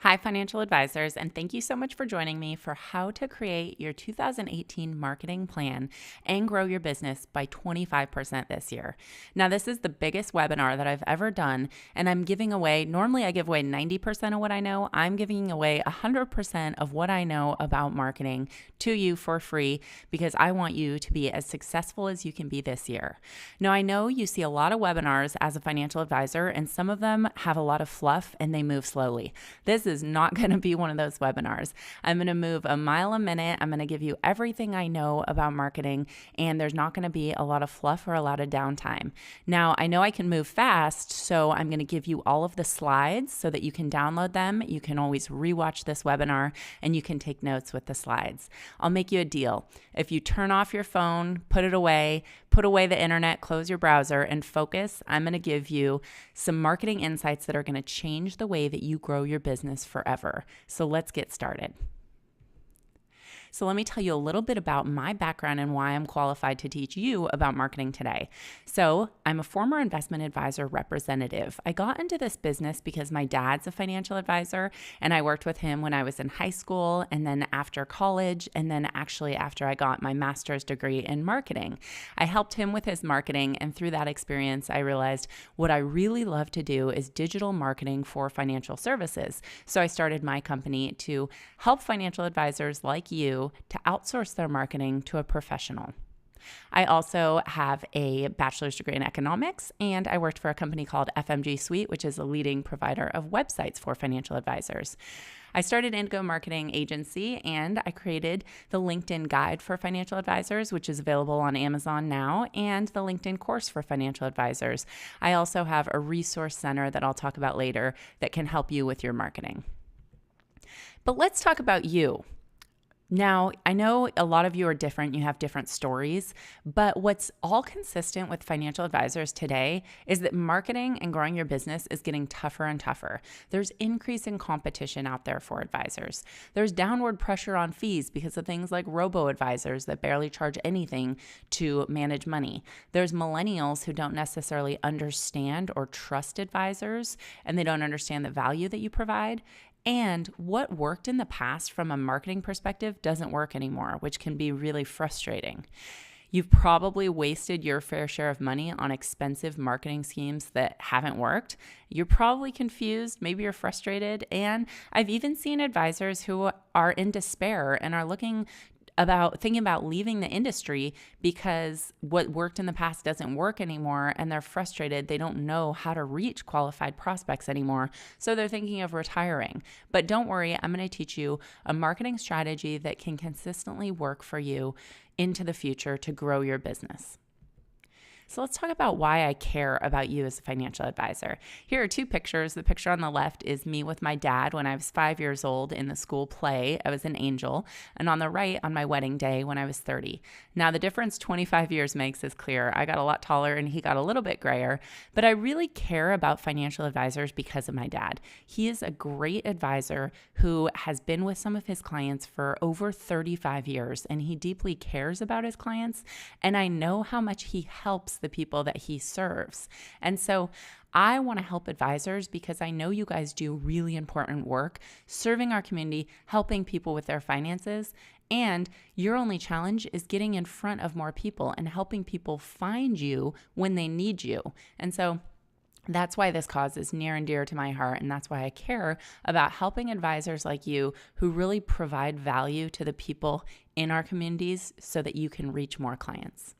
Hi, financial advisors, and thank you so much for joining me for how to create your 2018 marketing plan and grow your business by 25% this year. Now, this is the biggest webinar that I've ever done, and I'm giving away, normally I give away 90% of what I know. I'm giving away 100% of what I know about marketing to you for free because I want you to be as successful as you can be this year. Now, I know you see a lot of webinars as a financial advisor, and some of them have a lot of fluff and they move slowly. This is not going to be one of those webinars. I'm going to move a mile a minute. I'm going to give you everything I know about marketing, and there's not going to be a lot of fluff or a lot of downtime. Now, I know I can move fast, so I'm going to give you all of the slides so that you can download them. You can always rewatch this webinar, and you can take notes with the slides. I'll make you a deal. If you turn off your phone, put away the internet, close your browser, and focus, I'm going to give you some marketing insights that are going to change the way that you grow your business forever. So let's get started. So let me tell you a little bit about my background and why I'm qualified to teach you about marketing today. So I'm a former investment advisor representative. I got into this business because my dad's a financial advisor, and I worked with him when I was in high school and then after college, and then actually after I got my master's degree in marketing. I helped him with his marketing, and through that experience, I realized what I really love to do is digital marketing for financial services. So I started my company to help financial advisors like you to outsource their marketing to a professional. I also have a bachelor's degree in economics, and I worked for a company called FMG Suite, which is a leading provider of websites for financial advisors. I started Indigo Marketing Agency, and I created the LinkedIn Guide for Financial Advisors, which is available on Amazon now, and the LinkedIn course for financial advisors. I also have a resource center that I'll talk about later that can help you with your marketing. But let's talk about you. Now, I know a lot of you are different, you have different stories, but what's all consistent with financial advisors today is that marketing and growing your business is getting tougher and tougher. There's increasing competition out there for advisors. There's downward pressure on fees because of things like robo-advisors that barely charge anything to manage money. There's millennials who don't necessarily understand or trust advisors, and they don't understand the value that you provide. And what worked in the past from a marketing perspective doesn't work anymore, which can be really frustrating. You've probably wasted your fair share of money on expensive marketing schemes that haven't worked. You're probably confused, maybe you're frustrated, and I've even seen advisors who are in despair and are thinking about leaving the industry because what worked in the past doesn't work anymore, and they're frustrated. They don't know how to reach qualified prospects anymore, so they're thinking of retiring. But don't worry, I'm going to teach you a marketing strategy that can consistently work for you into the future to grow your business. So let's talk about why I care about you as a financial advisor. Here are two pictures. The picture on the left is me with my dad when I was 5 years old in the school play. I was an angel. And on the right, on my wedding day when I was 30. Now, the difference 25 years makes is clear. I got a lot taller and he got a little bit grayer. But I really care about financial advisors because of my dad. He is a great advisor who has been with some of his clients for over 35 years, and he deeply cares about his clients. And I know how much he helps the people that he serves. And so I want to help advisors because I know you guys do really important work serving our community, helping people with their finances. And your only challenge is getting in front of more people and helping people find you when they need you. And so that's why this cause is near and dear to my heart, and that's why I care about helping advisors like you who really provide value to the people in our communities so that you can reach more clients.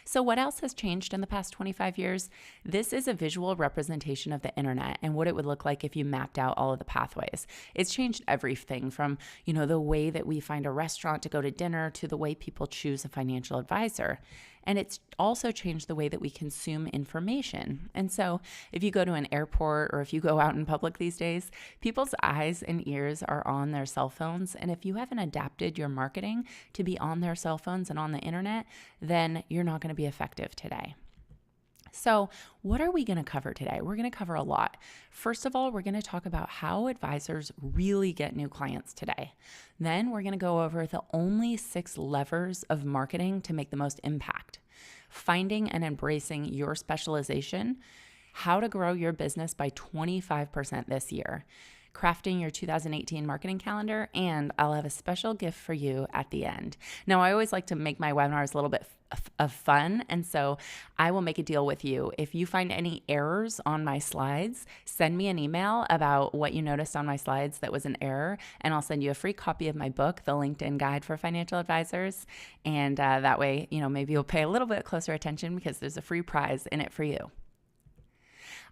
So what else has changed in the past 25 years? This is a visual representation of the internet and what it would look like if you mapped out all of the pathways. It's changed everything from, the way that we find a restaurant to go to dinner to the way people choose a financial advisor. And it's also changed the way that we consume information. And so if you go to an airport or if you go out in public these days, people's eyes and ears are on their cell phones. And if you haven't adapted your marketing to be on their cell phones and on the internet, then you're not going to be effective today. So what are we going to cover today? We're going to cover a lot. First of all, we're going to talk about how advisors really get new clients today. Then we're going to go over the only 6 levers of marketing to make the most impact. Finding and embracing your specialization, how to grow your business by 25% this year. crafting your 2018 marketing calendar, and I'll have a special gift for you at the end. Now, I always like to make my webinars a little bit of fun, and so I will make a deal with you. If you find any errors on my slides, send me an email about what you noticed on my slides that was an error, and I'll send you a free copy of my book, The LinkedIn Guide for Financial Advisors, and that way, maybe you'll pay a little bit closer attention because there's a free prize in it for you.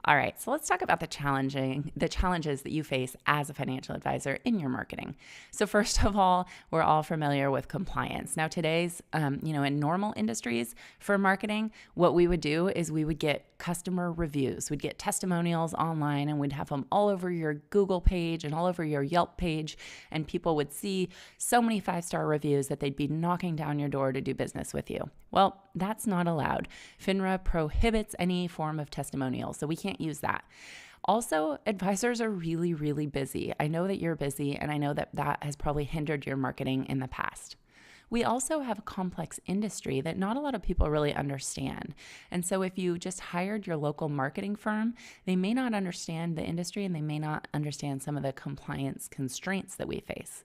All right, so let's talk about the challenges that you face as a financial advisor in your marketing. So first of all, we're all familiar with compliance. Now today's, in normal industries for marketing, what we would do is we would get customer reviews. We'd get testimonials online and we'd have them all over your Google page and all over your Yelp page. And people would see so many 5-star reviews that they'd be knocking down your door to do business with you. Well, that's not allowed. FINRA prohibits any form of testimonial, so we can't use that. Also, advisors are really, really busy. I know that you're busy, and I know that that has probably hindered your marketing in the past. We also have a complex industry that not a lot of people really understand. And so if you just hired your local marketing firm, they may not understand the industry and they may not understand some of the compliance constraints that we face.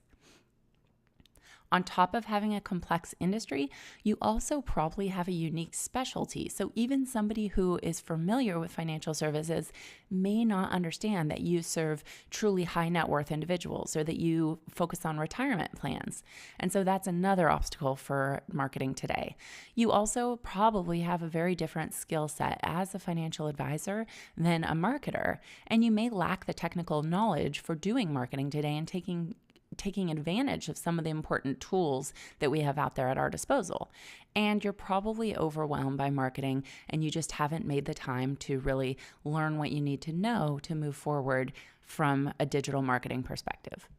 On top of having a complex industry, you also probably have a unique specialty. So even somebody who is familiar with financial services may not understand that you serve truly high net worth individuals or that you focus on retirement plans. And so that's another obstacle for marketing today. You also probably have a very different skill set as a financial advisor than a marketer, and you may lack the technical knowledge for doing marketing today and taking advantage of some of the important tools that we have out there at our disposal. And you're probably overwhelmed by marketing and you just haven't made the time to really learn what you need to know to move forward from a digital marketing perspective.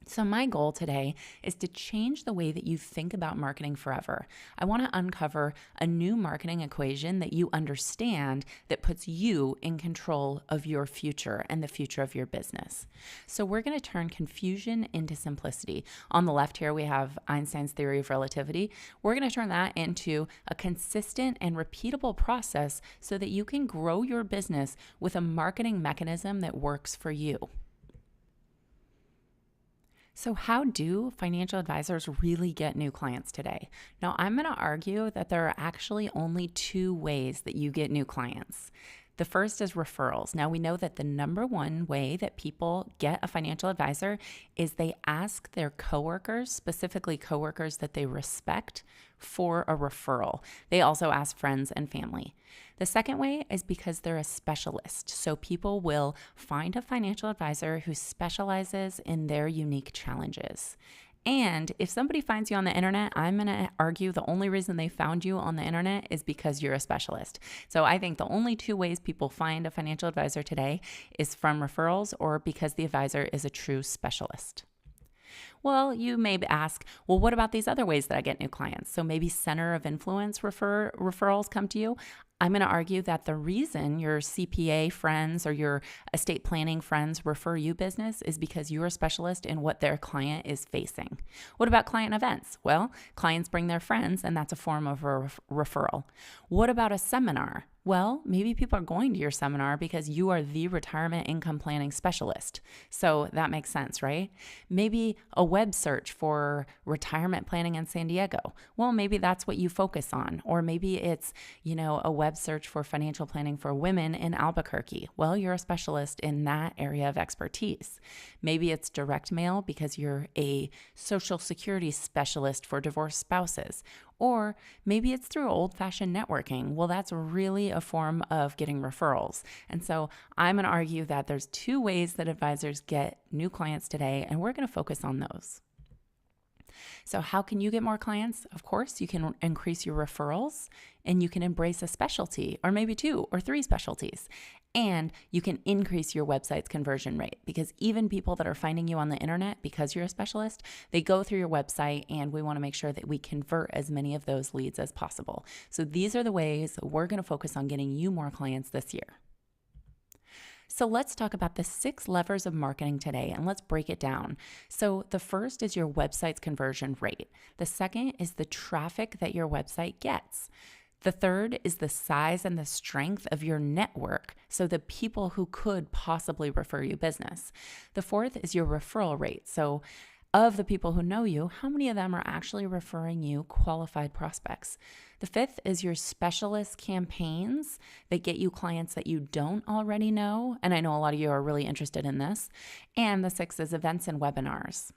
So my goal today is to change the way that you think about marketing forever. I want to uncover a new marketing equation that you understand that puts you in control of your future and the future of your business. So we're going to turn confusion into simplicity. On the left here, we have Einstein's theory of relativity. We're going to turn that into a consistent and repeatable process so that you can grow your business with a marketing mechanism that works for you. So how do financial advisors really get new clients today? Now, I'm going to argue that there are actually only 2 ways that you get new clients. The first is referrals. Now, we know that the number one way that people get a financial advisor is they ask their coworkers, specifically coworkers that they respect, for a referral. They also ask friends and family. The second way is because they're a specialist. So people will find a financial advisor who specializes in their unique challenges. And if somebody finds you on the internet, I'm going to argue the only reason they found you on the internet is because you're a specialist. So I think the only 2 ways people find a financial advisor today is from referrals or because the advisor is a true specialist. Well, you may ask, well, what about these other ways that I get new clients? So maybe center of influence referrals come to you. I'm going to argue that the reason your CPA friends or your estate planning friends refer you business is because you're a specialist in what their client is facing. What about client events? Well, clients bring their friends, and that's a form of a referral. What about a seminar? Well, maybe people are going to your seminar because you are the retirement income planning specialist. So that makes sense, right? Maybe a web search for retirement planning in San Diego. Well, maybe that's what you focus on. Or maybe it's, a web search for financial planning for women in Albuquerque. Well, you're a specialist in that area of expertise. Maybe it's direct mail because you're a Social Security specialist for divorced spouses. Or maybe it's through old-fashioned networking. Well, that's really a form of getting referrals. And so I'm going to argue that there's 2 ways that advisors get new clients today, and we're going to focus on those. So how can you get more clients? Of course, you can increase your referrals and you can embrace a specialty or maybe 2 or 3 specialties. And you can increase your website's conversion rate because even people that are finding you on the internet because you're a specialist, they go through your website and we want to make sure that we convert as many of those leads as possible. So these are the ways we're going to focus on getting you more clients this year. So let's talk about the 6 levers of marketing today and let's break it down. So the first is your website's conversion rate. The second is the traffic that your website gets. The third is the size and the strength of your network, so the people who could possibly refer you business. The fourth is your referral rate. So of the people who know you, how many of them are actually referring you qualified prospects? The fifth is your specialist campaigns that get you clients that you don't already know. And I know a lot of you are really interested in this. And the sixth is events and webinars.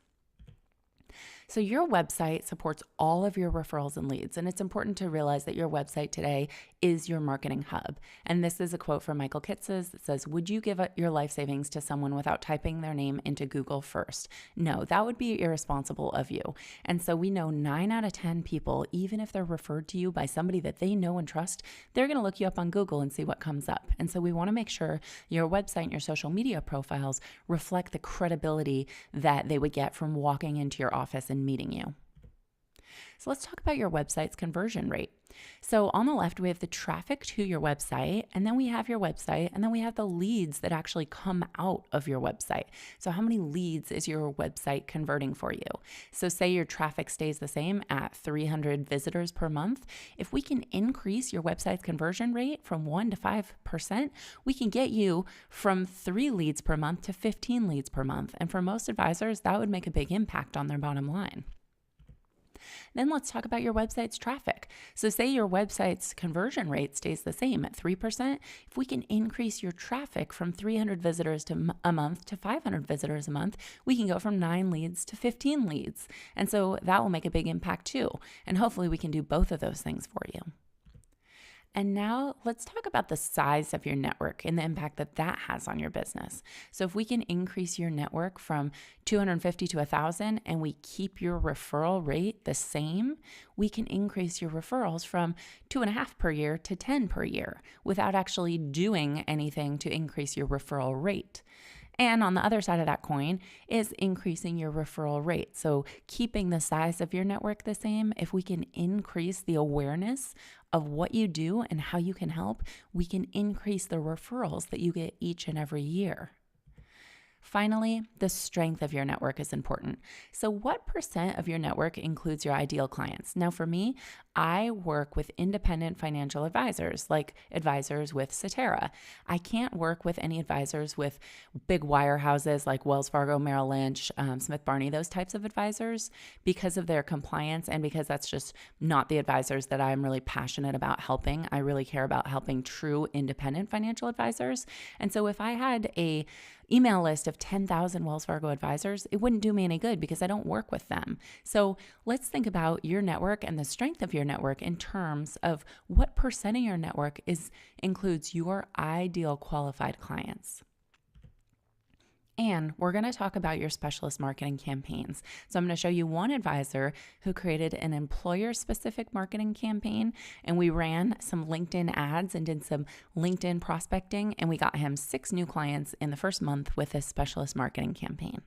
So your website supports all of your referrals and leads, and it's important to realize that your website today is your marketing hub. And this is a quote from Michael Kitz's that says, "Would you give your life savings to someone without typing their name into Google first?" No, that would be irresponsible of you. And so we know 9 out of 10 people, even if they're referred to you by somebody that they know and trust, they're going to look you up on Google and see what comes up. And so we want to make sure your website and your social media profiles reflect the credibility that they would get from walking into your office and meeting you. So let's talk about your website's conversion rate. So on the left, we have the traffic to your website, and then we have your website, and then we have the leads that actually come out of your website. So how many leads is your website converting for you? So say your traffic stays the same at 300 visitors per month. If we can increase your website's conversion rate from 1 to 5%, we can get you from 3 leads per month to 15 leads per month. And for most advisors, that would make a big impact on their bottom line. Then let's talk about your website's traffic. So say your website's conversion rate stays the same at 3%. If we can increase your traffic from 300 visitors a month to 500 visitors a month, we can go from 9 leads to 15 leads. And so that will make a big impact too. And hopefully we can do both of those things for you. And now let's talk about the size of your network and the impact that that has on your business. So if we can increase your network from 250 to 1,000 and we keep your referral rate the same, we can increase your referrals from 2.5 per year to 10 per year without actually doing anything to increase your referral rate. And on the other side of that coin is increasing your referral rate. So keeping the size of your network the same, if we can increase the awareness of what you do and how you can help, we can increase the referrals that you get each and every year. Finally, the strength of your network is important. So what % of your network includes your ideal clients? Now for me, I work with independent financial advisors, like advisors with Cetera. I can't work with any advisors with big wirehouses like Wells Fargo, Merrill Lynch, Smith Barney, those types of advisors, because of their compliance and because that's just not the advisors that I'm really passionate about helping. I really care about helping true independent financial advisors. And so if I had a email list of 10,000 Wells Fargo advisors, it wouldn't do me any good because I don't work with them. So let's think about your network and the strength of your network in terms of what % of your network includes your ideal qualified clients. And we're going to talk about your specialist marketing campaigns. So I'm going to show you one advisor who created an employer-specific marketing campaign, and we ran some LinkedIn ads and did some LinkedIn prospecting, and we got him 6 new clients in the first month with this specialist marketing campaign.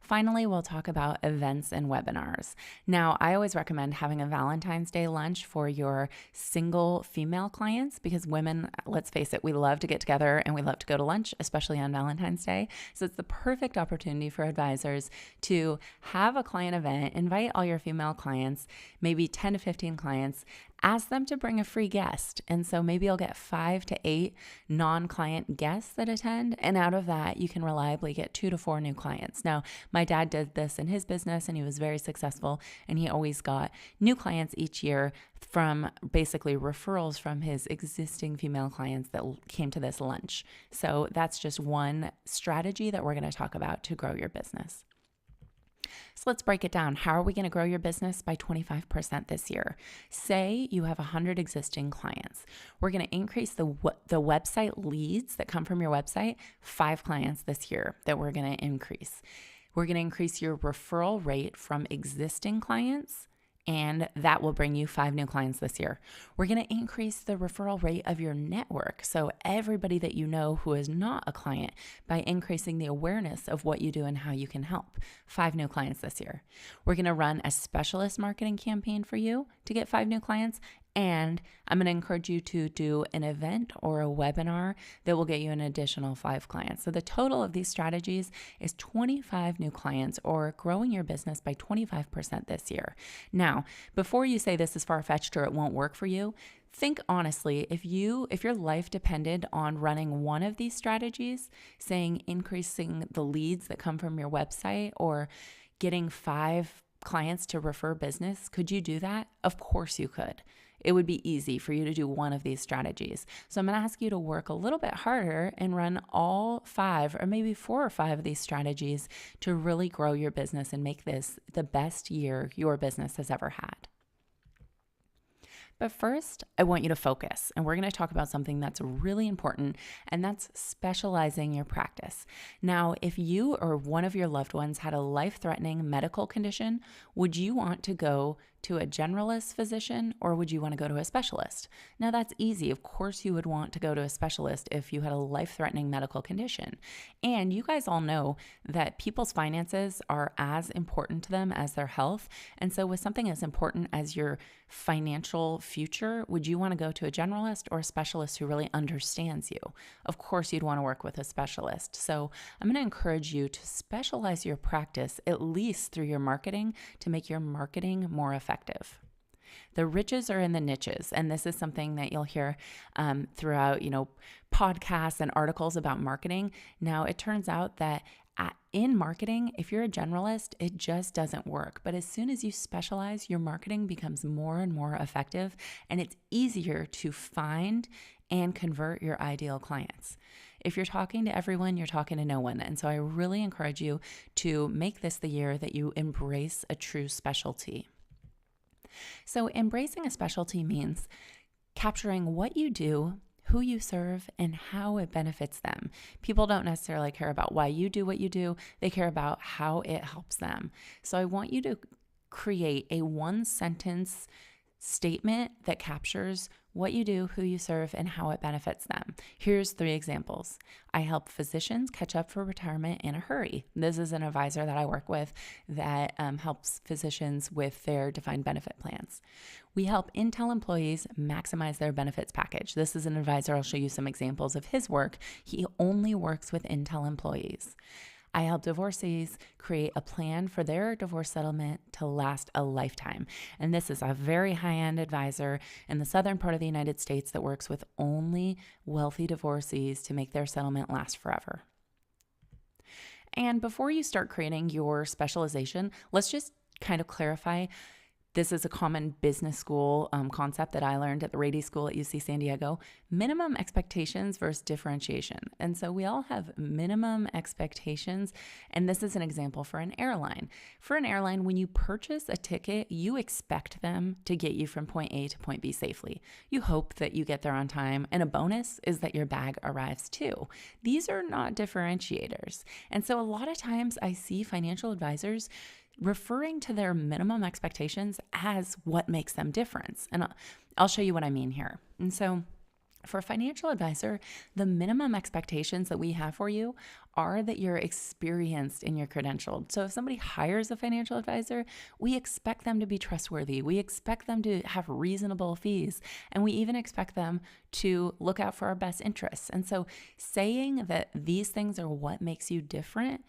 Finally, we'll talk about events and webinars. Now, I always recommend having a Valentine's Day lunch for your single female clients because women, let's face it, we love to get together and we love to go to lunch, especially on Valentine's Day. So it's the perfect opportunity for advisors to have a client event, invite all your female clients, maybe 10 to 15 clients, ask them to bring a free guest. And so maybe you'll get 5 to 8 non-client guests that attend. And out of that, you can reliably get 2 to 4 new clients. Now, my dad did this in his business and he was very successful. And he always got new clients each year from basically referrals from his existing female clients that came to this lunch. So that's just one strategy that we're going to talk about to grow your business. So let's break it down. How are we going to grow your business by 25% this year? Say you have 100 existing clients. We're going to increase the website leads that come from your website, 5 clients this year that we're going to increase. We're going to increase your referral rate from existing clients, and that will bring you 5 new clients this year. We're going to increase the referral rate of your network. So everybody that you know who is not a client by increasing the awareness of what you do and how you can help. 5 new clients this year. We're going to run a specialist marketing campaign for you to get 5 new clients. And I'm going to encourage you to do an event or a webinar that will get you an additional 5 clients. So the total of these strategies is 25 new clients, or growing your business by 25% this year. Now, before you say this is far-fetched or it won't work for you, think honestly, if your life depended on running one of these strategies, saying increasing the leads that come from your website or getting 5 clients to refer business, could you do that? Of course you could. It would be easy for you to do one of these strategies. So I'm going to ask you to work a little bit harder and run all 5 or maybe 4 or 5 of these strategies to really grow your business and make this the best year your business has ever had. But first, I want you to focus, and we're going to talk about something that's really important, and that's specializing your practice. Now, if you or one of your loved ones had a life-threatening medical condition, would you want to go to a generalist physician, or would you want to go to a specialist? Now, that's easy. Of course, you would want to go to a specialist if you had a life-threatening medical condition. And you guys all know that people's finances are as important to them as their health. And so with something as important as your financial future, would you want to go to a generalist or a specialist who really understands you? Of course, you'd want to work with a specialist. So I'm going to encourage you to specialize your practice, at least through your marketing, to make your marketing more effective. The riches are in the niches, and this is something that you'll hear throughout, podcasts and articles about marketing. Now, it turns out that in marketing, if you're a generalist, it just doesn't work. But as soon as you specialize, your marketing becomes more and more effective, and it's easier to find and convert your ideal clients. If you're talking to everyone, you're talking to no one. And so I really encourage you to make this the year that you embrace a true specialty. So embracing a specialty means capturing what you do, who you serve, and how it benefits them. People don't necessarily care about why you do what you do. They care about how it helps them. So I want you to create a 1-sentence statement that captures what you do, who you serve, and how it benefits them. Here's 3 examples. I help physicians catch up for retirement in a hurry. This is an advisor that I work with that helps physicians with their defined benefit plans. We help Intel employees maximize their benefits package. This is an advisor. I'll show you some examples of his work. He only works with Intel employees. I help divorcees create a plan for their divorce settlement to last a lifetime. And this is a very high-end advisor in the southern part of the United States that works with only wealthy divorcees to make their settlement last forever. And before you start creating your specialization, let's just kind of clarify. This is a common business school concept that I learned at the Rady School at UC San Diego. Minimum expectations versus differentiation. And so we all have minimum expectations. And this is an example for an airline. For an airline, when you purchase a ticket, you expect them to get you from point A to point B safely. You hope that you get there on time. And a bonus is that your bag arrives too. These are not differentiators. And so a lot of times I see financial advisors referring to their minimum expectations as what makes them different. And I'll show you what I mean here. And so for a financial advisor, the minimum expectations that we have for you are that you're experienced and you're credentialed. So if somebody hires a financial advisor, we expect them to be trustworthy. We expect them to have reasonable fees. And we even expect them to look out for our best interests. And so saying that these things are what makes you different,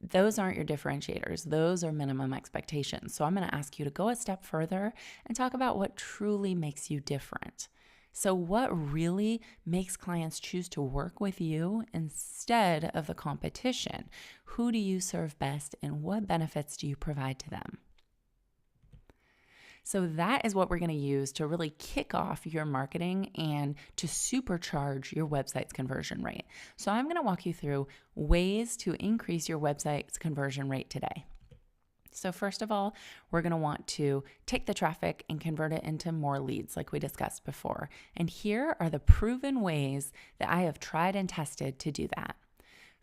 those aren't your differentiators. Those are minimum expectations. So I'm going to ask you to go a step further and talk about what truly makes you different. So what really makes clients choose to work with you instead of the competition? Who do you serve best, and what benefits do you provide to them? So that is what we're going to use to really kick off your marketing and to supercharge your website's conversion rate. So I'm going to walk you through ways to increase your website's conversion rate today. So first of all, we're going to want to take the traffic and convert it into more leads like we discussed before. And here are the proven ways that I have tried and tested to do that.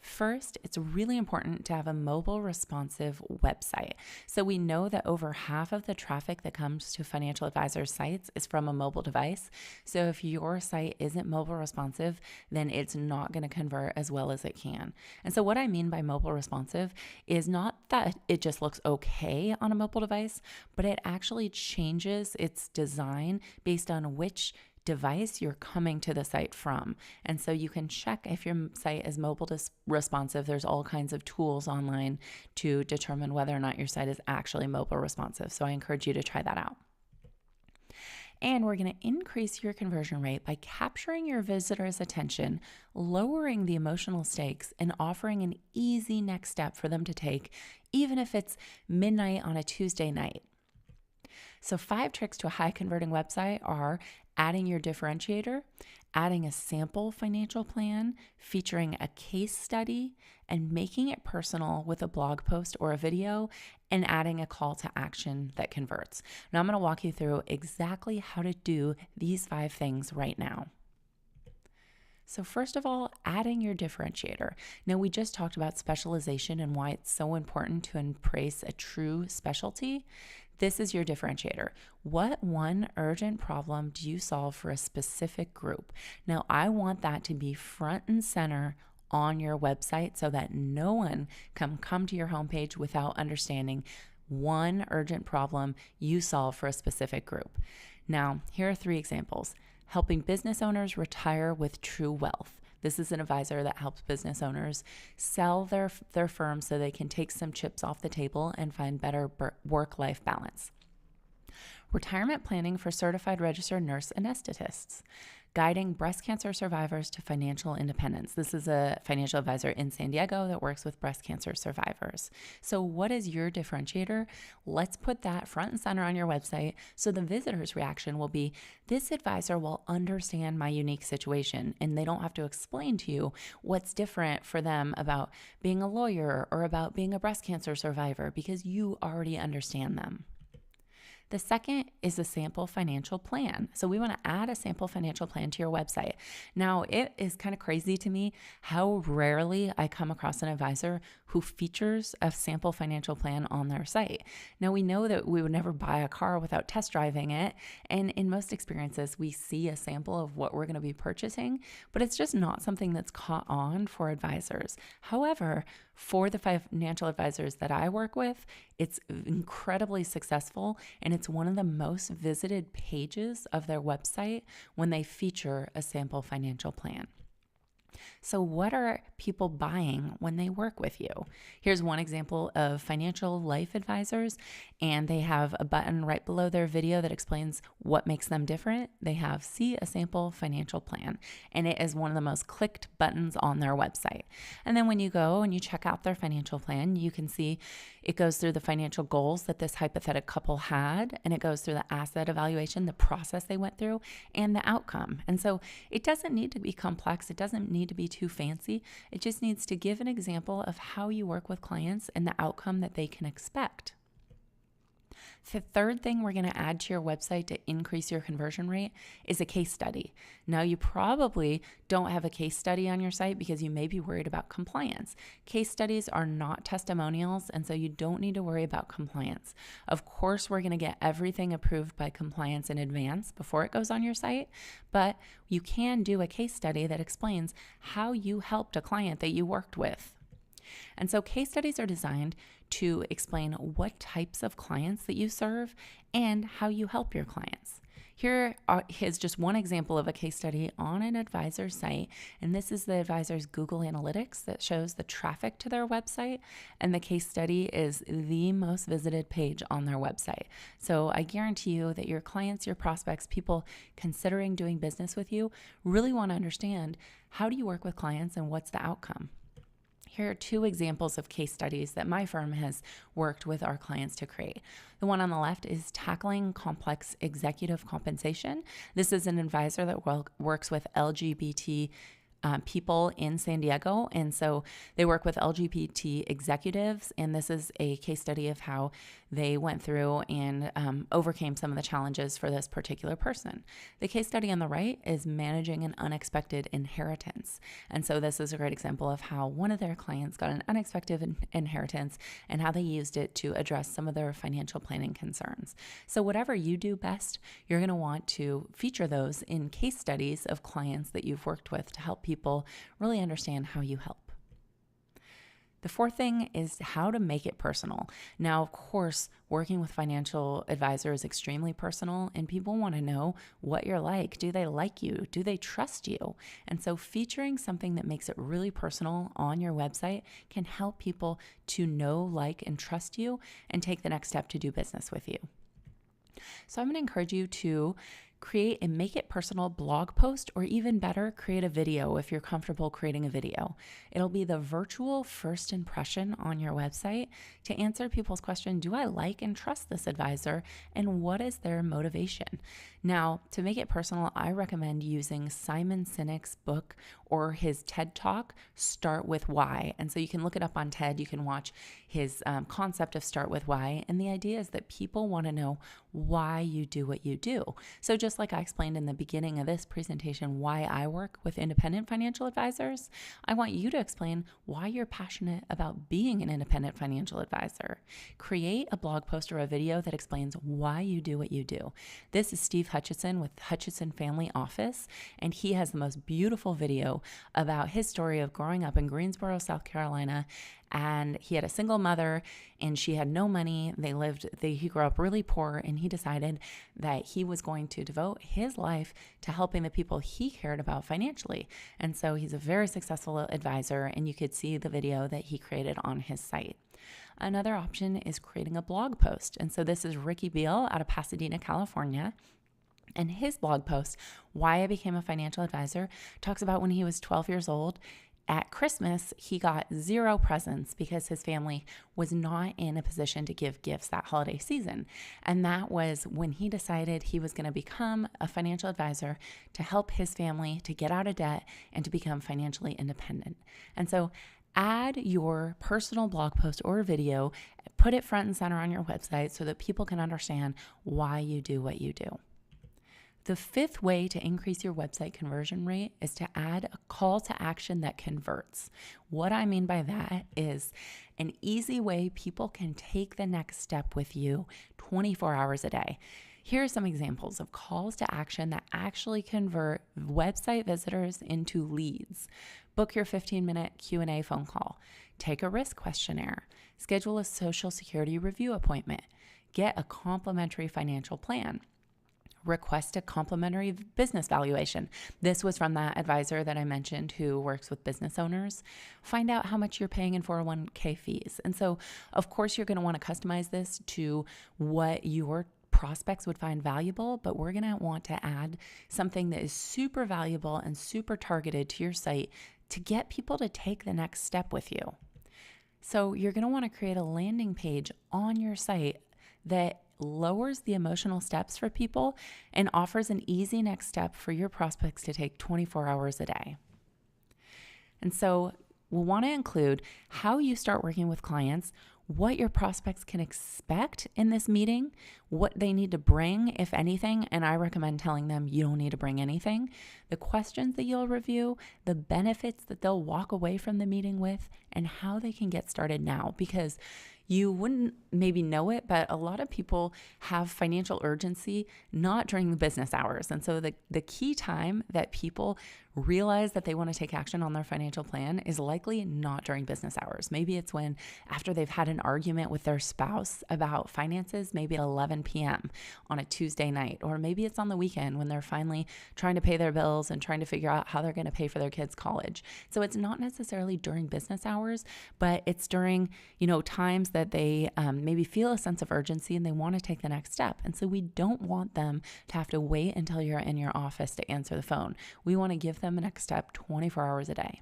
First, it's really important to have a mobile responsive website. So we know that over half of the traffic that comes to financial advisors' sites is from a mobile device. So if your site isn't mobile responsive, then it's not going to convert as well as it can. And so what I mean by mobile responsive is not that it just looks okay on a mobile device, but it actually changes its design based on which device you're coming to the site from. And so you can check if your site is mobile responsive. There's all kinds of tools online to determine whether or not your site is actually mobile responsive. So I encourage you to try that out. And we're going to increase your conversion rate by capturing your visitors' attention, lowering the emotional stakes, and offering an easy next step for them to take, even if it's midnight on a Tuesday night. So 5 tricks to a high converting website are adding your differentiator, adding a sample financial plan, featuring a case study, and making it personal with a blog post or a video, and adding a call to action that converts. Now I'm going to walk you through exactly how to do these 5 things right now. So first of all, adding your differentiator. Now we just talked about specialization and why it's so important to embrace a true specialty. This is your differentiator. What one urgent problem do you solve for a specific group? Now, I want that to be front and center on your website so that no one can come to your homepage without understanding one urgent problem you solve for a specific group. Now, here are 3 examples. Helping business owners retire with true wealth. This is an advisor that helps business owners sell their firm so they can take some chips off the table and find better work-life balance. Retirement planning for certified registered nurse anesthetists. Guiding breast cancer survivors to financial independence. This is a financial advisor in San Diego that works with breast cancer survivors. So what is your differentiator? Let's put that front and center on your website so the visitor's reaction will be, this advisor will understand my unique situation, and they don't have to explain to you what's different for them about being a lawyer or about being a breast cancer survivor because you already understand them. The second is a sample financial plan. So we want to add a sample financial plan to your website. Now, it is kind of crazy to me how rarely I come across an advisor who features a sample financial plan on their site. Now, we know that we would never buy a car without test driving it. And in most experiences, we see a sample of what we're going to be purchasing, but it's just not something that's caught on for advisors. However, for the financial advisors that I work with, it's incredibly successful, and it's one of the most visited pages of their website when they feature a sample financial plan. So what are people buying when they work with you? Here's one example of financial life advisors, and they have a button right below their video that explains what makes them different. They have see a sample financial plan, and it is one of the most clicked buttons on their website. And then when you go and you check out their financial plan, you can see it goes through the financial goals that this hypothetical couple had, and it goes through the asset evaluation, the process they went through, and the outcome. And so it doesn't need to be complex. It doesn't need to be too fancy. It just needs to give an example of how you work with clients and the outcome that they can expect. The third thing we're going to add to your website to increase your conversion rate is a case study. Now, you probably don't have a case study on your site because you may be worried about compliance. Case studies are not testimonials, and so you don't need to worry about compliance. Of course, we're going to get everything approved by compliance in advance before it goes on your site, but you can do a case study that explains how you helped a client that you worked with. And so case studies are designed to explain what types of clients that you serve and how you help your clients. Here is just one example of a case study on an advisor's site, and this is the advisor's Google Analytics that shows the traffic to their website, and the case study is the most visited page on their website. So I guarantee you that your clients, your prospects, people considering doing business with you really want to understand, how do you work with clients and what's the outcome? Here are 2 examples of case studies that my firm has worked with our clients to create. The one on the left is tackling complex executive compensation. This is an advisor that works with LGBT people in San Diego. And so they work with LGBT executives. And this is a case study of how they went through and overcame some of the challenges for this particular person. The case study on the right is managing an unexpected inheritance. And so this is a great example of how one of their clients got an unexpected inheritance and how they used it to address some of their financial planning concerns. So whatever you do best, you're going to want to feature those in case studies of clients that you've worked with to help people really understand how you help. The fourth thing is how to make it personal. Now, of course, working with financial advisors is extremely personal, and people want to know what you're like. Do they like you? Do they trust you? And so featuring something that makes it really personal on your website can help people to know, like, and trust you and take the next step to do business with you. So I'm going to encourage you to create a make it personal blog post, or even better, create a video if you're comfortable creating a video. It'll be the virtual first impression on your website to answer people's question, do I like and trust this advisor, and what is their motivation? Now, to make it personal, I recommend using Simon Sinek's book or his TED Talk, Start With Why. And so you can look it up on TED. You can watch his concept of Start With Why. And the idea is that people want to know why you do what you do. So just like I explained in the beginning of this presentation, why I work with independent financial advisors, I want you to explain why you're passionate about being an independent financial advisor. Create a blog post or a video that explains why you do what you do. This is Steve Hutchison with Hutchison Family Office, and he has the most beautiful video about his story of growing up in Greensboro, South Carolina. And he had a single mother and she had no money. He grew up really poor, and he decided that he was going to devote his life to helping the people he cared about financially. And so he's a very successful advisor, and you could see the video that he created on his site. Another option is creating a blog post. And so this is Ricky Beal out of Pasadena, California. And his blog post, Why I Became a Financial Advisor, talks about when he was 12 years old. At Christmas, he got 0 presents because his family was not in a position to give gifts that holiday season. And that was when he decided he was going to become a financial advisor to help his family to get out of debt and to become financially independent. And so add your personal blog post or video, put it front and center on your website so that people can understand why you do what you do. The fifth way to increase your website conversion rate is to add a call to action that converts. What I mean by that is an easy way people can take the next step with you 24 hours a day. Here are some examples of calls to action that actually convert website visitors into leads. Book your 15-minute Q&A phone call. Take a risk questionnaire. Schedule a Social Security review appointment. Get a complimentary financial plan. Request a complimentary business valuation. This was from that advisor that I mentioned who works with business owners. Find out how much you're paying in 401k fees. And so, of course, you're going to want to customize this to what your prospects would find valuable, but we're going to want to add something that is super valuable and super targeted to your site to get people to take the next step with you. So you're going to want to create a landing page on your site that lowers the emotional steps for people and offers an easy next step for your prospects to take 24 hours a day. And so we'll want to include how you start working with clients, what your prospects can expect in this meeting, what they need to bring, if anything, and I recommend telling them you don't need to bring anything, the questions that you'll review, the benefits that they'll walk away from the meeting with, and how they can get started now. Because you wouldn't maybe know it, but a lot of people have financial urgency not during the business hours. And so the key time that people realize that they want to take action on their financial plan is likely not during business hours. Maybe it's when after they've had an argument with their spouse about finances, maybe at 11 p.m. on a Tuesday night, or maybe it's on the weekend when they're finally trying to pay their bills and trying to figure out how they're going to pay for their kids' college. So it's not necessarily during business hours, but it's during, times that they maybe feel a sense of urgency and they want to take the next step. And so we don't want them to have to wait until you're in your office to answer the phone. We want to give them a next step 24 hours a day.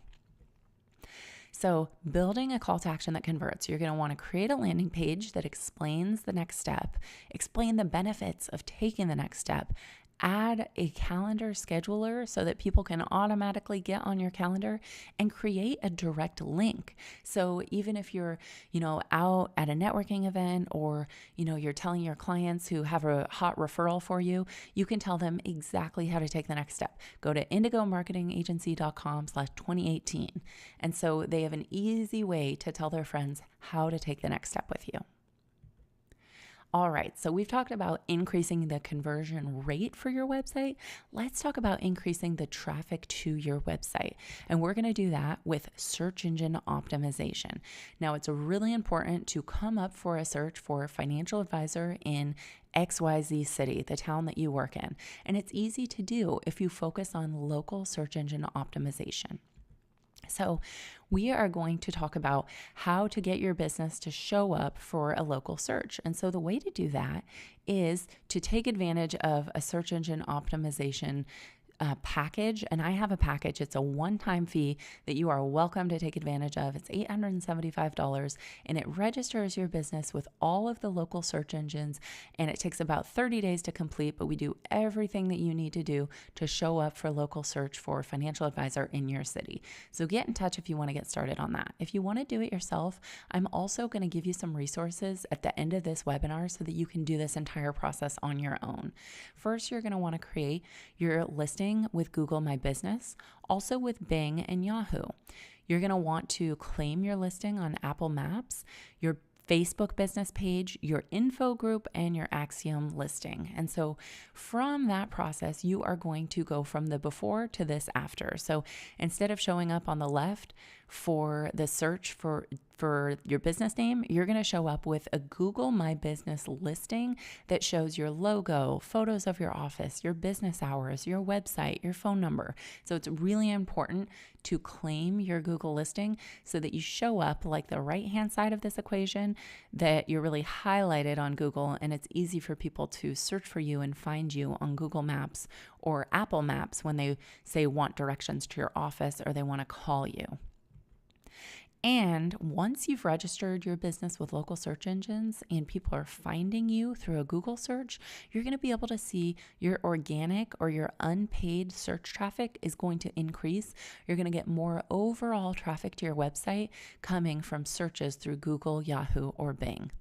So building a call to action that converts, you're going to want to create a landing page that explains the next step, explain the benefits of taking the next step, add a calendar scheduler so that people can automatically get on your calendar, and create a direct link. So even if you're, out at a networking event, or, you're telling your clients who have a hot referral for you, you can tell them exactly how to take the next step. Go to indigomarketingagency.com/2018. And so they have an easy way to tell their friends how to take the next step with you. All right, so we've talked about increasing the conversion rate for your website. Let's talk about increasing the traffic to your website. And we're going to do that with search engine optimization. Now, it's really important to come up for a search for a financial advisor in XYZ city, the town that you work in. And it's easy to do if you focus on local search engine optimization. So we are going to talk about how to get your business to show up for a local search. And so the way to do that is to take advantage of a search engine optimization package. And I have a package. It's a one-time fee that you are welcome to take advantage of. It's $875, and it registers your business with all of the local search engines, and it takes about 30 days to complete, but we do everything that you need to do to show up for local search for financial advisor in your city. So get in touch if you want to get started on that. If you want to do it yourself, I'm also going to give you some resources at the end of this webinar so that you can do this entire process on your own. First, you're going to want to create your listing with Google My Business, also with Bing and Yahoo. You're going to want to claim your listing on Apple Maps, your Facebook business page, your info group, and your Axiom listing. And so from that process, you are going to go from the before to this after. So instead of showing up on the left for the search for your business name, you're going to show up with a Google My Business listing that shows your logo, photos of your office, your business hours, your website, your phone number. So it's really important to claim your Google listing so that you show up like the right-hand side of this equation, that you're really highlighted on Google, and it's easy for people to search for you and find you on Google Maps or Apple Maps when they say want directions to your office or they want to call you. And once you've registered your business with local search engines and people are finding you through a Google search, you're going to be able to see your organic or your unpaid search traffic is going to increase. You're going to get more overall traffic to your website coming from searches through Google, Yahoo, or Bing.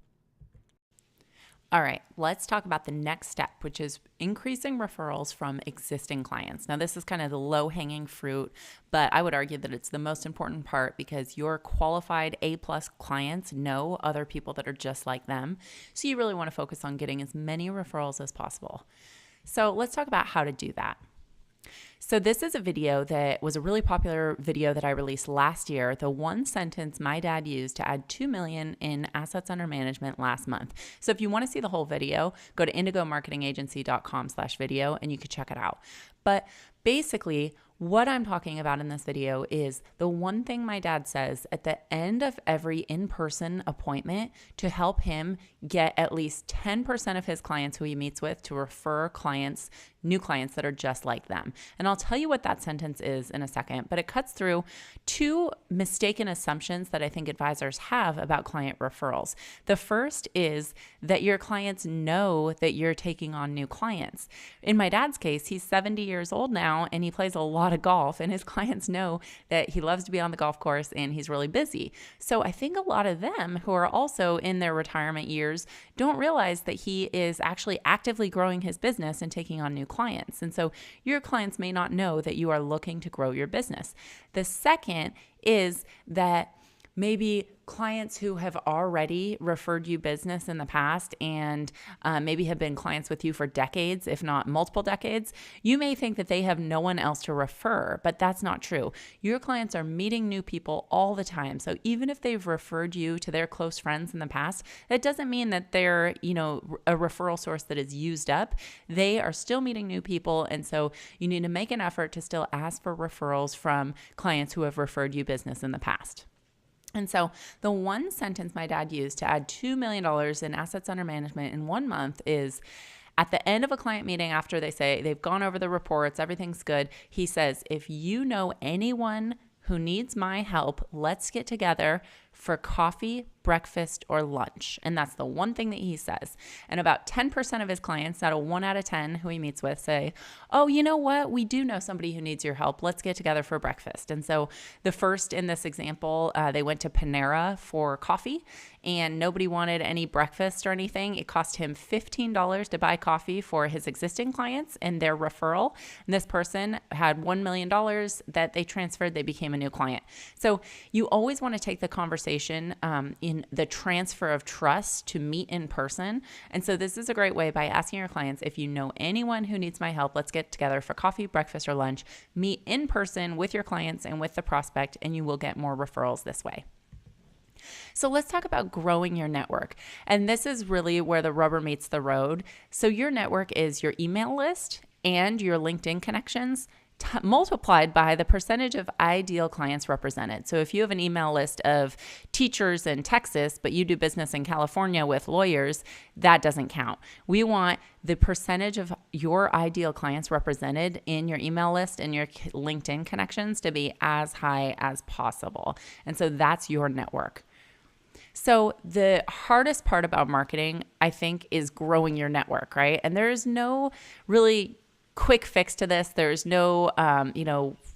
All right, let's talk about the next step, which is increasing referrals from existing clients. Now, this is kind of the low-hanging fruit, but I would argue that it's the most important part because your qualified A-plus clients know other people that are just like them. So you really want to focus on getting as many referrals as possible. So let's talk about how to do that. So this is a video that was a really popular video that I released last year, the one sentence my dad used to add 2 million in assets under management last month. So if you want to see the whole video, go to indigomarketingagency.com/video and you can check it out. But basically, what I'm talking about in this video is the one thing my dad says at the end of every in-person appointment to help him get at least 10% of his clients who he meets with to refer clients, new clients that are just like them. And I'll tell you what that sentence is in a second, but it cuts through two mistaken assumptions that I think advisors have about client referrals. The first is that your clients know that you're taking on new clients. In my dad's case, he's 70 years old now and he plays a lot of golf, and his clients know that he loves to be on the golf course and he's really busy. So I think a lot of them who are also in their retirement years don't realize that he is actually actively growing his business and taking on new clients. And so your clients may not know that you are looking to grow your business. The second is that maybe clients who have already referred you business in the past and maybe have been clients with you for decades, if not multiple decades, you may think that they have no one else to refer, but that's not true. Your clients are meeting new people all the time. So even if they've referred you to their close friends in the past, that doesn't mean that they're, a referral source that is used up. They are still meeting new people. And so you need to make an effort to still ask for referrals from clients who have referred you business in the past. And so the one sentence my dad used to add $2 million in assets under management in 1 month is, at the end of a client meeting, after they say they've gone over the reports, everything's good, he says, if you know anyone who needs my help, let's get together for coffee, breakfast, or lunch. And that's the one thing that he says. And about 10% of his clients, out of 1 out of 10 who he meets with, say, oh, you know what? We do know somebody who needs your help. Let's get together for breakfast. And so the first in this example, they went to Panera for coffee and nobody wanted any breakfast or anything. It cost him $15 to buy coffee for his existing clients and their referral. And this person had $1 million that they transferred. They became a new client. So you always want to take the conversation in the transfer of trust to meet in person. And so this is a great way by asking your clients, if you know anyone who needs my help, let's get together for coffee, breakfast, or lunch. Meet in person with your clients and with the prospect, and you will get more referrals this way. So let's talk about growing your network. And this is really where the rubber meets the road. So your network is your email list and your LinkedIn connections multiplied by the percentage of ideal clients represented. So if you have an email list of teachers in Texas, but you do business in California with lawyers, that doesn't count. We want the percentage of your ideal clients represented in your email list and your LinkedIn connections to be as high as possible. And so that's your network. So the hardest part about marketing, I think, is growing your network, right? And there's no really quick fix to this. There's no,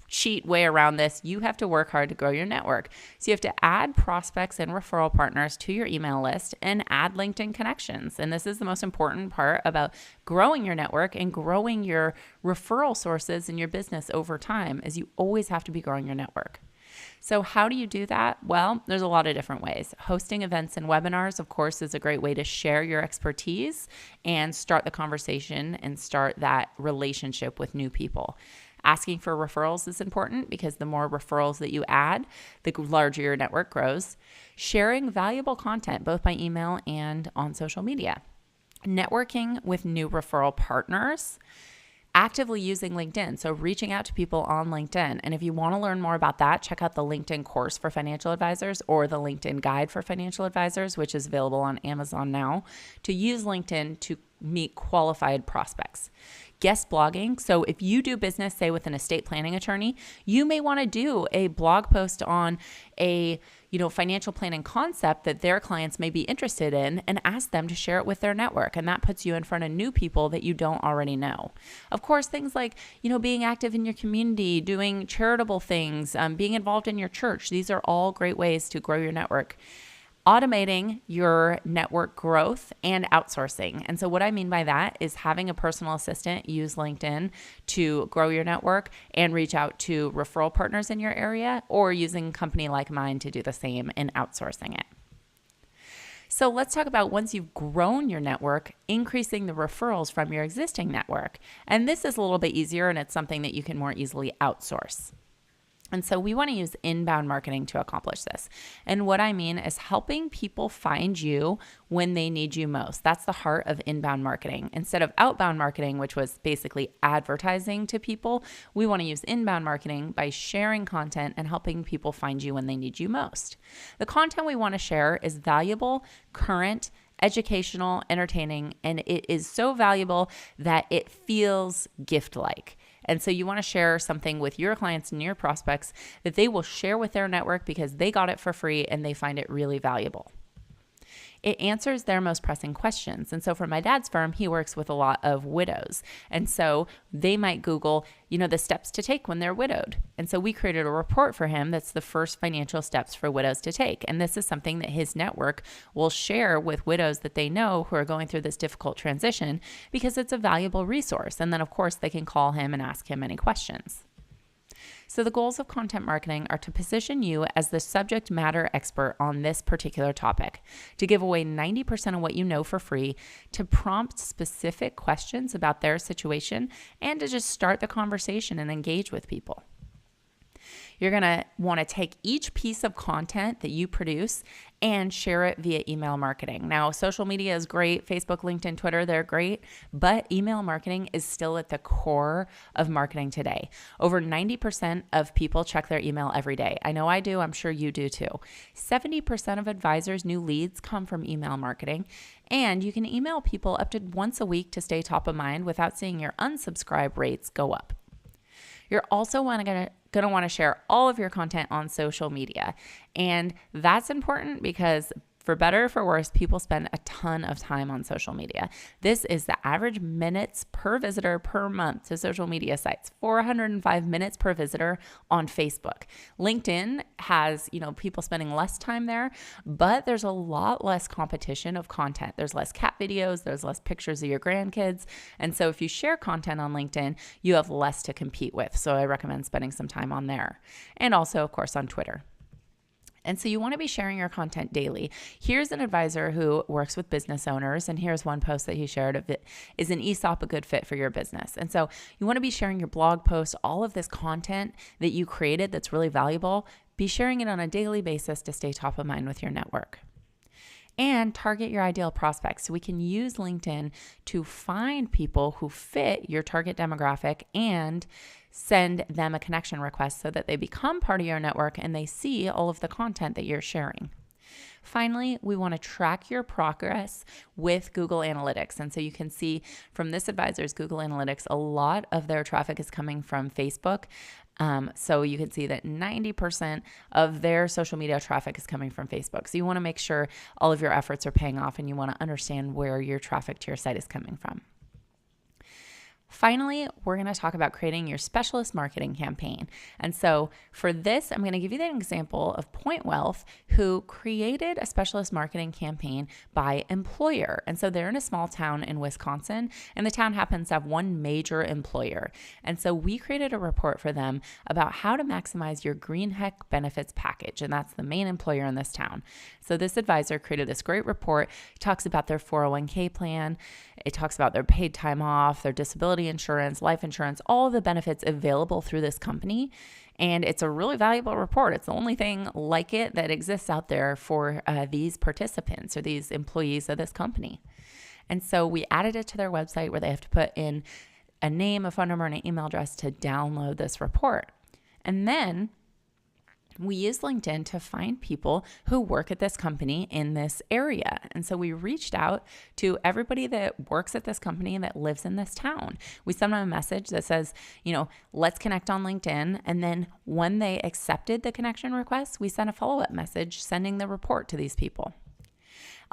cheat way around this. You have to work hard to grow your network. So you have to add prospects and referral partners to your email list and add LinkedIn connections. And this is the most important part about growing your network and growing your referral sources in your business over time, is you always have to be growing your network. So how do you do that? Well, there's a lot of different ways. Hosting events and webinars, of course, is a great way to share your expertise and start the conversation and start that relationship with new people. Asking for referrals is important because the more referrals that you add, the larger your network grows. Sharing valuable content, both by email and on social media. Networking with new referral partners. Actively using LinkedIn, so reaching out to people on LinkedIn. And if you want to learn more about that, check out the LinkedIn course for financial advisors or the LinkedIn guide for financial advisors, which is available on Amazon now, to use LinkedIn to meet qualified prospects. Guest blogging. So if you do business, say with an estate planning attorney, you may want to do a blog post on a financial planning concept that their clients may be interested in and ask them to share it with their network. And that puts you in front of new people that you don't already know. Of course, things like, being active in your community, doing charitable things, being involved in your church. These are all great ways to grow your network. Automating your network growth and outsourcing. And so what I mean by that is having a personal assistant use LinkedIn to grow your network and reach out to referral partners in your area, or using a company like mine to do the same and outsourcing it. So let's talk about, once you've grown your network, increasing the referrals from your existing network. And this is a little bit easier, and it's something that you can more easily outsource. And so we want to use inbound marketing to accomplish this. And what I mean is helping people find you when they need you most. That's the heart of inbound marketing. Instead of outbound marketing, which was basically advertising to people, we want to use inbound marketing by sharing content and helping people find you when they need you most. The content we want to share is valuable, current, educational, entertaining, and it is so valuable that it feels gift-like. And so you want to share something with your clients and your prospects that they will share with their network because they got it for free and they find it really valuable. It answers their most pressing questions. And so for my dad's firm, he works with a lot of widows. And so they might Google, the steps to take when they're widowed. And so we created a report for him that's the first financial steps for widows to take. And this is something that his network will share with widows that they know who are going through this difficult transition, because it's a valuable resource. And then, of course, they can call him and ask him any questions. So the goals of content marketing are to position you as the subject matter expert on this particular topic, to give away 90% of what you know for free, to prompt specific questions about their situation, and to just start the conversation and engage with people. You're going to want to take each piece of content that you produce and share it via email marketing. Now, social media is great. Facebook, LinkedIn, Twitter, they're great. But email marketing is still at the core of marketing today. Over 90% of people check their email every day. I know I do. I'm sure you do too. 70% of advisors' new leads come from email marketing. And you can email people up to once a week to stay top of mind without seeing your unsubscribe rates go up. You're also going to want to share all of your content on social media. And that's important because for better or for worse, people spend a ton of time on social media. This is the average minutes per visitor per month to social media sites, 405 minutes per visitor on Facebook. LinkedIn has, people spending less time there, but there's a lot less competition of content. There's less cat videos, there's less pictures of your grandkids. And so if you share content on LinkedIn, you have less to compete with. So I recommend spending some time on there. And also, of course, on Twitter. And so you want to be sharing your content daily. Here's an advisor who works with business owners, and here's one post that he shared of it. Is an ESOP a good fit for your business? And so you want to be sharing your blog posts, all of this content that you created that's really valuable. Be sharing it on a daily basis to stay top of mind with your network. And target your ideal prospects. So we can use LinkedIn to find people who fit your target demographic and send them a connection request so that they become part of your network and they see all of the content that you're sharing. Finally, we want to track your progress with Google Analytics. And so you can see from this advisor's Google Analytics, a lot of their traffic is coming from Facebook. So you can see that 90% of their social media traffic is coming from Facebook. So you want to make sure all of your efforts are paying off and you want to understand where your traffic to your site is coming from. Finally, we're going to talk about creating your specialist marketing campaign. And so for this, I'm going to give you an example of Point Wealth, who created a specialist marketing campaign by employer. And so they're in a small town in Wisconsin, and the town happens to have one major employer. And so we created a report for them about how to maximize your Greenheck benefits package. And that's the main employer in this town. So this advisor created this great report. It talks about their 401k plan. It talks about their paid time off, their disability insurance, life insurance, all of the benefits available through this company. And it's a really valuable report. It's the only thing like it that exists out there for these participants or these employees of this company. And so we added it to their website where they have to put in a name, a phone number, and an email address to download this report. And then we use LinkedIn to find people who work at this company in this area. And so we reached out to everybody that works at this company that lives in this town. We sent them a message that says, let's connect on LinkedIn. And then when they accepted the connection request, we sent a follow-up message sending the report to these people.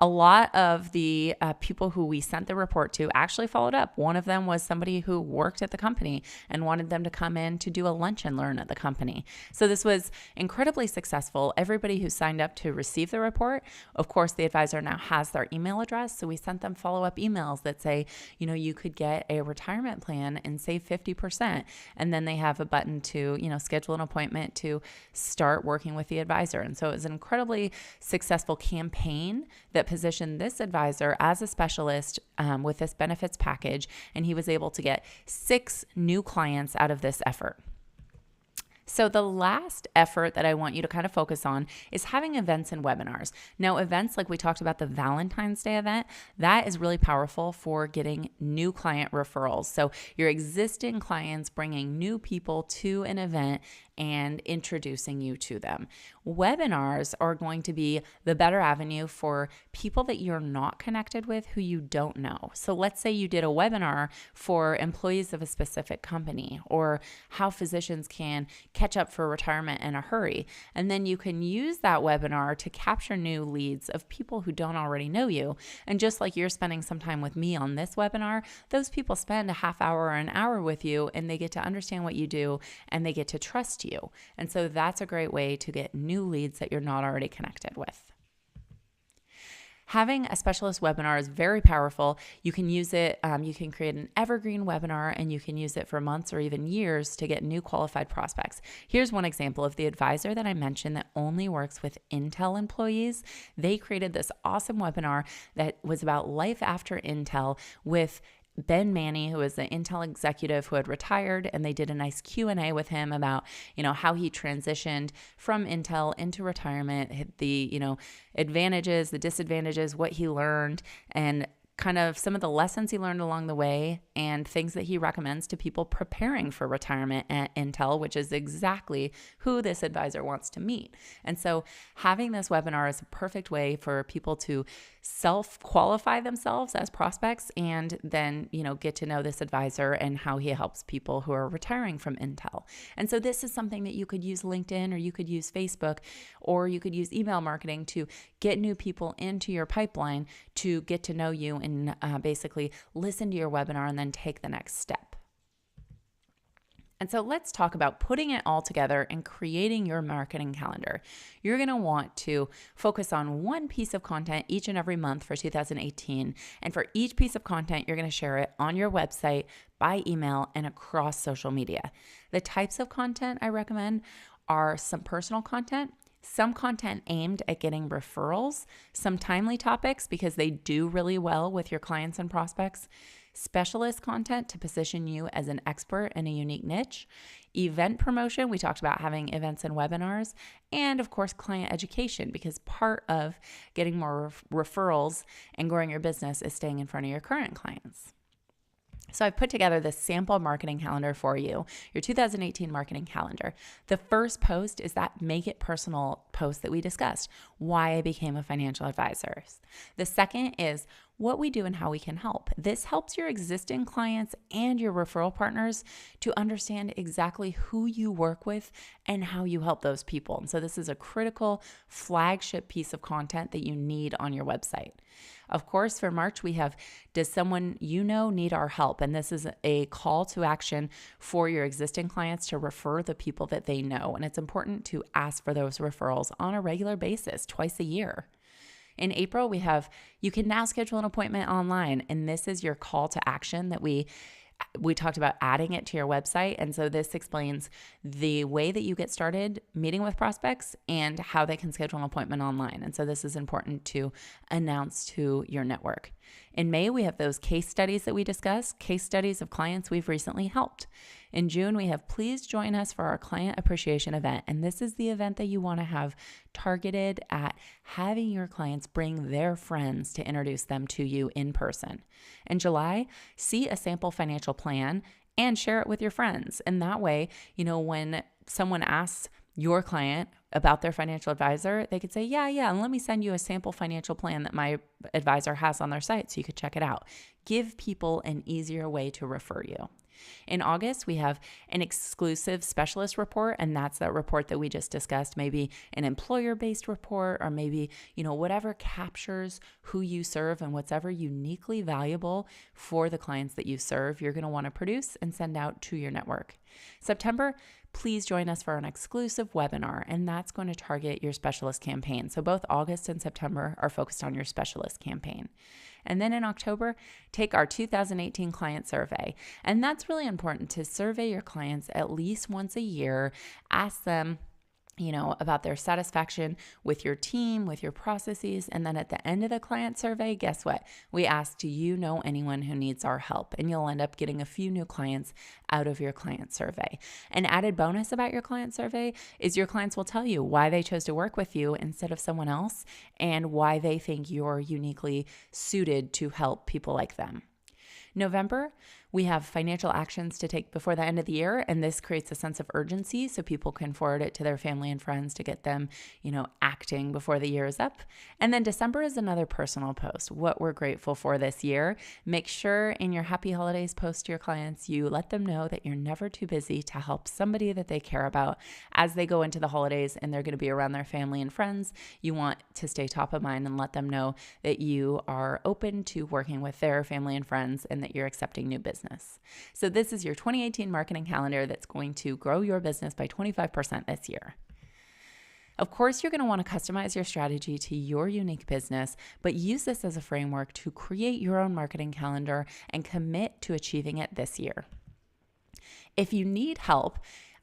A lot of the people who we sent the report to actually followed up. One of them was somebody who worked at the company and wanted them to come in to do a lunch and learn at the company. So this was incredibly successful. Everybody who signed up to receive the report, of course, the advisor now has their email address. So we sent them follow-up emails that say, you could get a retirement plan and save 50%. And then they have a button to, schedule an appointment to start working with the advisor. And so it was an incredibly successful campaign that positioned this advisor as a specialist with this benefits package, and he was able to get 6 new clients out of this effort. So the last effort that I want you to kind of focus on is having events and webinars. Now, events like we talked about the Valentine's Day event, that is really powerful for getting new client referrals. So your existing clients bringing new people to an event and introducing you to them. Webinars are going to be the better avenue for people that you're not connected with who you don't know. So let's say you did a webinar for employees of a specific company, or how physicians can catch up for retirement in a hurry. And then you can use that webinar to capture new leads of people who don't already know you. And just like you're spending some time with me on this webinar, those people spend a half hour or an hour with you, and they get to understand what you do and they get to trust you. And so that's a great way to get new leads that you're not already connected with. Having a specialist webinar is very powerful. You can use it, you can create an evergreen webinar, and you can use it for months or even years to get new qualified prospects. Here's one example of the advisor that I mentioned that only works with Intel employees. They created this awesome webinar that was about life after Intel with Ben Manny, who was the Intel executive who had retired, and they did a nice Q&A with him about, how he transitioned from Intel into retirement, the, advantages, the disadvantages, what he learned, and kind of some of the lessons he learned along the way and things that he recommends to people preparing for retirement at Intel, which is exactly who this advisor wants to meet. And so having this webinar is a perfect way for people to self-qualify themselves as prospects and then, get to know this advisor and how he helps people who are retiring from Intel. And so this is something that you could use LinkedIn, or you could use Facebook, or you could use email marketing to get new people into your pipeline to get to know you and basically listen to your webinar and then take the next step. And so let's talk about putting it all together and creating your marketing calendar. You're going to want to focus on one piece of content each and every month for 2018. And for each piece of content, you're going to share it on your website, by email, and across social media. The types of content I recommend are some personal content, some content aimed at getting referrals, some timely topics because they do really well with your clients and prospects, specialist content to position you as an expert in a unique niche, event promotion, we talked about having events and webinars, and of course client education, because part of getting more referrals and growing your business is staying in front of your current clients. So I've put together this sample marketing calendar for you, your 2018 marketing calendar. The first post is that Make It Personal post that we discussed, why I became a financial advisor. The second is what we do and how we can help. This helps your existing clients and your referral partners to understand exactly who you work with and how you help those people. And so this is a critical flagship piece of content that you need on your website. Of course, for March, we have, does someone you know need our help? And this is a call to action for your existing clients to refer the people that they know. And it's important to ask for those referrals on a regular basis, twice a year. In April, we have, you can now schedule an appointment online. And this is your call to action that we talked about adding it to your website. And so this explains the way that you get started meeting with prospects and how they can schedule an appointment online. And so this is important to announce to your network. In May, we have those case studies that we discussed, case studies of clients we've recently helped. In June, we have Please Join Us for our Client Appreciation event. And this is the event that you want to have targeted at having your clients bring their friends to introduce them to you in person. In July, see a sample financial plan and share it with your friends. And that way, when someone asks your client about their financial advisor, they could say, yeah, and let me send you a sample financial plan that my advisor has on their site so you could check it out. Give people an easier way to refer you. In August, we have an exclusive specialist report, and that's that report that we just discussed, maybe an employer-based report, or maybe, whatever captures who you serve and what's ever uniquely valuable for the clients that you serve, you're going to want to produce and send out to your network. September, please join us for an exclusive webinar, and that's going to target your specialist campaign. So both August and September are focused on your specialist campaign. And then in October, take our 2018 client survey. And that's really important, to survey your clients at least once a year. Ask them, about their satisfaction with your team, with your processes. And then at the end of the client survey, guess what? We ask, do you know anyone who needs our help? And you'll end up getting a few new clients out of your client survey. An added bonus about your client survey is your clients will tell you why they chose to work with you instead of someone else, and why they think you're uniquely suited to help people like them. November, we have financial actions to take before the end of the year, and this creates a sense of urgency so people can forward it to their family and friends to get them, acting before the year is up. And then December is another personal post, what we're grateful for this year. Make sure in your Happy Holidays post to your clients, you let them know that you're never too busy to help somebody that they care about as they go into the holidays and they're going to be around their family and friends. You want to stay top of mind and let them know that you are open to working with their family and friends and that you're accepting new business. So this is your 2018 marketing calendar that's going to grow your business by 25% this year. Of course, you're going to want to customize your strategy to your unique business, but use this as a framework to create your own marketing calendar and commit to achieving it this year. If you need help,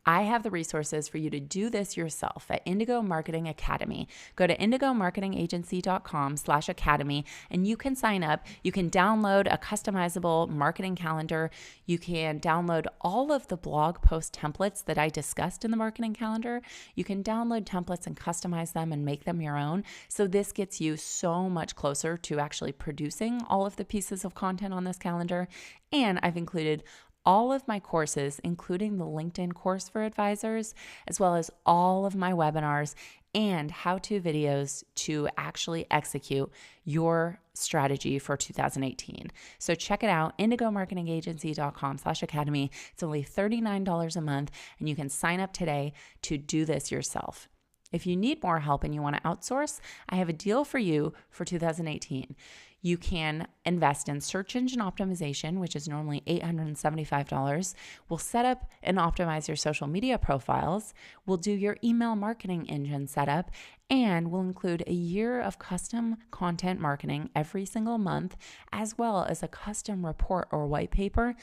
I have the resources for you to do this yourself at Indigo Marketing Academy. Go to indigomarketingagency.com/academy and you can sign up. You can download a customizable marketing calendar. You can download all of the blog post templates that I discussed in the marketing calendar. You can download templates and customize them and make them your own. So this gets you so much closer to actually producing all of the pieces of content on this calendar. And I've included all of my courses, including the LinkedIn course for advisors, as well as all of my webinars and how-to videos to actually execute your strategy for 2018. So check it out, indigomarketingagency.com/academy. It's only $39 a month, and you can sign up today to do this yourself. If you need more help and you want to outsource, I have a deal for you for 2018. You can invest in search engine optimization, which is normally $875. We'll set up and optimize your social media profiles. We'll do your email marketing engine setup, and we'll include a year of custom content marketing every single month, as well as a custom report or white paper.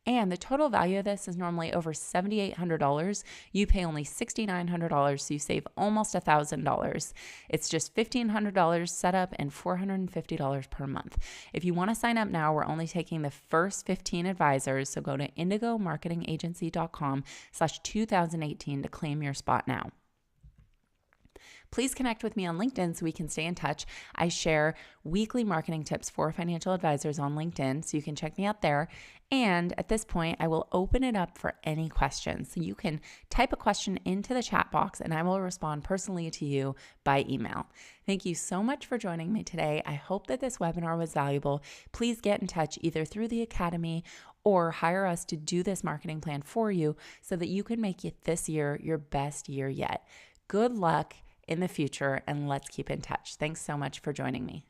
And the total value of this is normally over $7,800. You pay only $6,900, so you save almost $1,000. It's just $1,500 setup and $450 per month. If you want to sign up now, we're only taking the first 15 advisors, so go to indigomarketingagency.com/2018 to claim your spot now. Please connect with me on LinkedIn so we can stay in touch. I share weekly marketing tips for financial advisors on LinkedIn, so you can check me out there. And at this point, I will open it up for any questions. So you can type a question into the chat box and I will respond personally to you by email. Thank you so much for joining me today. I hope that this webinar was valuable. Please get in touch either through the Academy or hire us to do this marketing plan for you so that you can make it this year your best year yet. Good luck in the future, and let's keep in touch. Thanks so much for joining me.